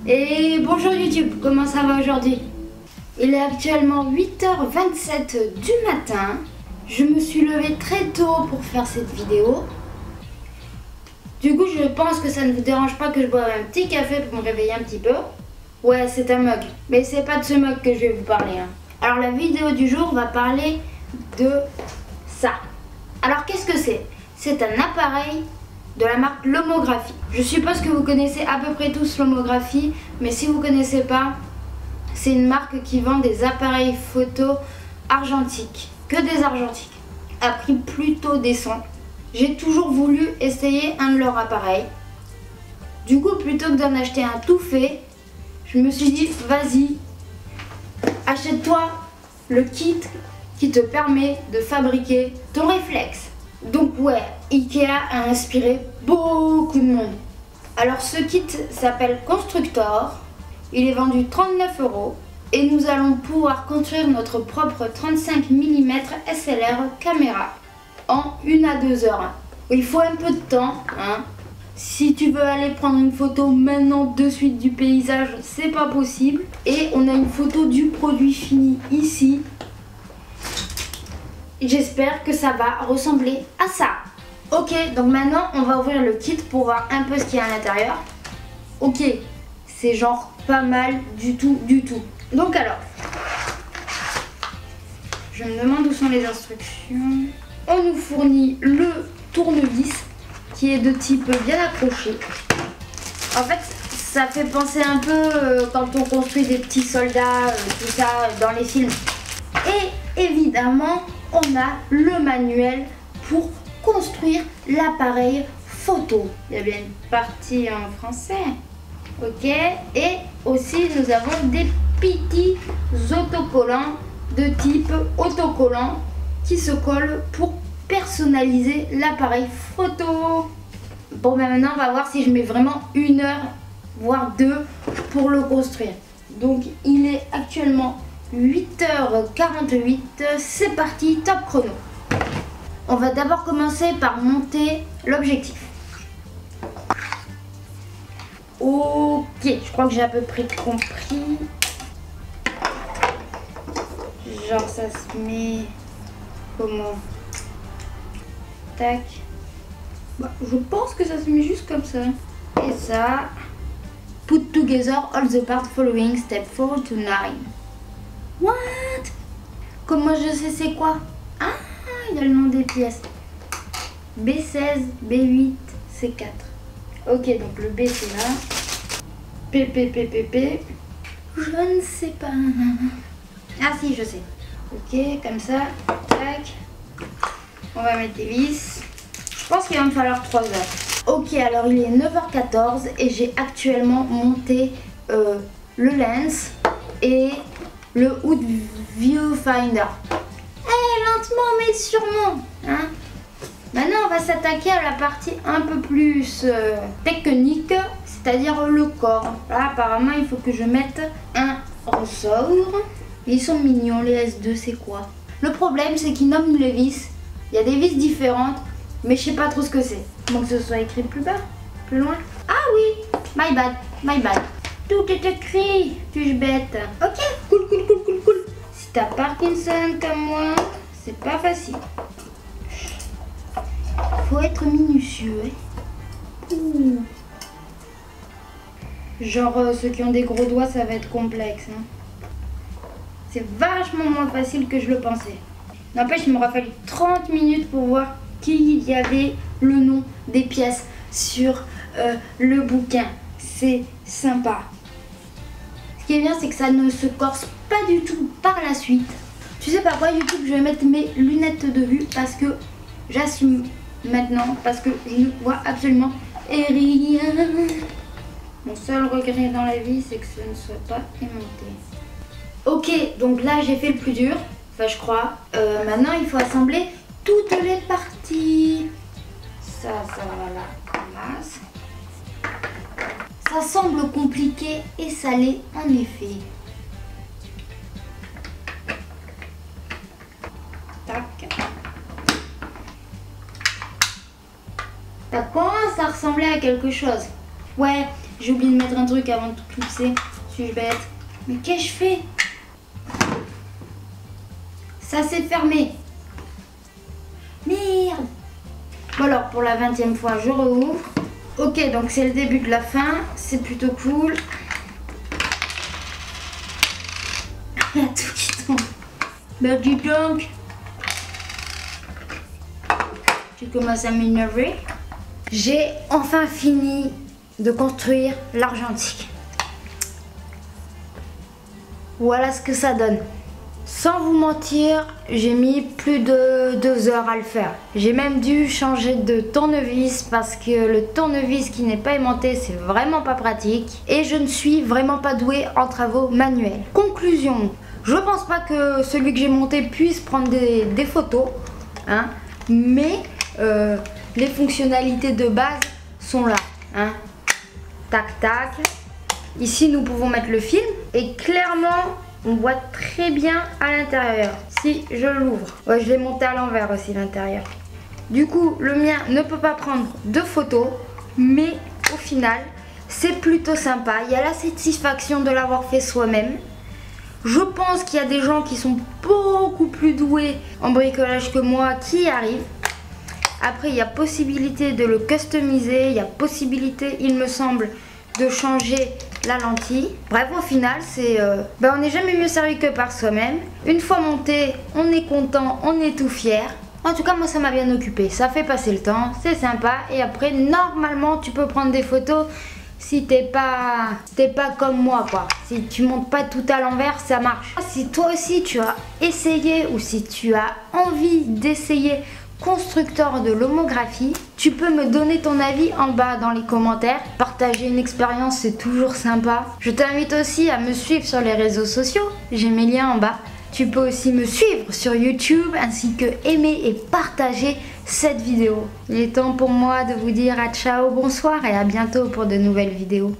Et bonjour YouTube, comment ça va aujourd'hui? Il est actuellement 8h27 du matin. Je me suis levée très tôt pour faire cette vidéo. Du coup, je pense que ça ne vous dérange pas que je boive un petit café pour me réveiller un petit peu. Ouais, c'est un mug, mais c'est pas de ce mug que je vais vous parler. Alors la vidéo du jour va parler de ça. Alors qu'est-ce que c'est? C'est un appareil de la marque Lomography. Je suppose que vous connaissez à peu près tous Lomography, mais si vous ne connaissez pas, c'est une marque qui vend des appareils photo argentiques, que des argentiques, à prix plutôt décent. J'ai toujours voulu essayer un de leurs appareils. Du coup, plutôt que d'en acheter un tout fait, je me suis dit, vas-y, achète-toi le kit qui te permet de fabriquer ton réflexe. Donc ouais, Ikea a inspiré beaucoup de monde. Alors ce kit s'appelle Constructor, il est vendu 39 € et nous allons pouvoir construire notre propre 35 mm SLR caméra en 1 à 2 heures. Il faut un peu de temps, hein. Si tu veux aller prendre une photo maintenant de suite du paysage, c'est pas possible. Et on a une photo du produit fini ici. J'espère que ça va ressembler à ça. Ok, donc maintenant on va ouvrir le kit pour voir un peu ce qu'il y a à l'intérieur. Ok, c'est genre pas mal du tout. Donc alors, je me demande où sont les instructions. On nous fournit le tournevis qui est de type bien accroché. En fait, ça fait penser un peu quand on construit des petits soldats, tout ça dans les films. Et évidemment, on a le manuel pour construire l'appareil photo. Il y a bien une partie en français. Ok. Et aussi, nous avons des petits autocollants de type autocollant qui se collent pour personnaliser l'appareil photo. Bon, ben maintenant, on va voir si je mets vraiment 1 heure, voire 2 pour le construire. Donc, il est actuellement 8h48, c'est parti, top chrono. On va d'abord commencer par monter l'objectif. Ok, je crois que j'ai à peu près compris. Genre ça se met comment? Tac. Bah, je pense que ça se met juste comme ça. Et ça. Put together all the parts following step 4 to 9. What? Comment je sais c'est quoi? Ah, il y a le nom des pièces. B16, B8, C4. Ok, donc le B c'est là. P. Je ne sais pas. Ah si, je sais. Ok, comme ça. Tac. On va mettre des vis. Je pense qu'il va me falloir 3 heures. Ok, alors il est 9h14 et j'ai actuellement monté le lens et le Hood Viewfinder. Lentement mais sûrement, hein. Maintenant on va s'attaquer à la partie un peu plus technique, c'est-à-dire le corps. Là apparemment il faut que je mette un ressort. Ils sont mignons les S2, c'est quoi? Le problème c'est qu'ils nomment les vis. Il y a des vis différentes, mais je sais pas trop ce que c'est. Donc que ce soit écrit plus bas, plus loin. Ah oui, my bad. Tout est écrit, suis-je bête? Ok, cool. Si t'as Parkinson comme moi, c'est pas facile. Faut être minutieux. Ouh. Genre ceux qui ont des gros doigts, ça va être complexe. Hein. C'est vachement moins facile que je le pensais. N'empêche, il m'aura fallu 30 minutes pour voir qu'il y avait le nom des pièces sur le bouquin. C'est sympa. Ce qui est bien, c'est que ça ne se corse pas du tout par la suite. Tu sais pas quoi, YouTube, je vais mettre mes lunettes de vue parce que j'assume maintenant, parce que je ne vois absolument rien. Mon seul regret dans la vie, c'est que ça ne soit pas aimanté. Ok, donc là, j'ai fait le plus dur. Enfin, je crois. Maintenant, il faut assembler toutes les parties. Ça va là, masse. Ça semble compliqué et ça l'est en effet. Tac. Ça commence à ressembler à quelque chose. Ouais, J'ai oublié de mettre un truc avant de tout clipser. Suis-je bête? Mais qu'est-ce que je fais? Ça s'est fermé. Merde. Bon alors, pour la 20e fois, je rouvre. Ok, donc c'est le début de la fin. C'est plutôt cool. Il y a tout qui tombe. Bah dis donc. Tu commences à m'énerver. J'ai enfin fini de construire l'argentique. Voilà ce que ça donne. Sans vous mentir, j'ai mis plus de 2 heures à le faire. J'ai même dû changer de tournevis parce que le tournevis qui n'est pas aimanté, c'est vraiment pas pratique. Et je ne suis vraiment pas douée en travaux manuels. Conclusion, je pense pas que celui que j'ai monté puisse prendre des photos, hein, mais les fonctionnalités de base sont là, hein. Tac tac. Ici nous pouvons mettre le film et clairement on voit très bien à l'intérieur. Si je l'ouvre, ouais, je l'ai monté à l'envers aussi l'intérieur. Du coup le mien ne peut pas prendre de photos, mais au final c'est plutôt sympa. Il y a la satisfaction de l'avoir fait soi-même. Je pense qu'il y a des gens qui sont beaucoup plus doués en bricolage que moi qui y arrivent. Après, il y a possibilité de le customiser, il y a possibilité, il me semble, de changer la lentille. Bref, au final, c'est on n'est jamais mieux servi que par soi-même. Une fois monté, on est content, on est tout fier. En tout cas, moi, ça m'a bien occupé. Ça fait passer le temps, c'est sympa. Et après, normalement, tu peux prendre des photos si t'es pas comme moi, quoi. Si tu montes pas tout à l'envers, ça marche. Si toi aussi, tu as essayé ou si tu as envie d'essayer constructeur de lomographie, tu peux me donner ton avis en bas dans les commentaires. Partager une expérience, c'est toujours sympa. Je t'invite aussi à me suivre sur les réseaux sociaux, j'ai mes liens en bas. Tu peux aussi me suivre sur YouTube ainsi que aimer et partager cette vidéo. Il est temps pour moi de vous dire à ciao, bonsoir et à bientôt pour de nouvelles vidéos.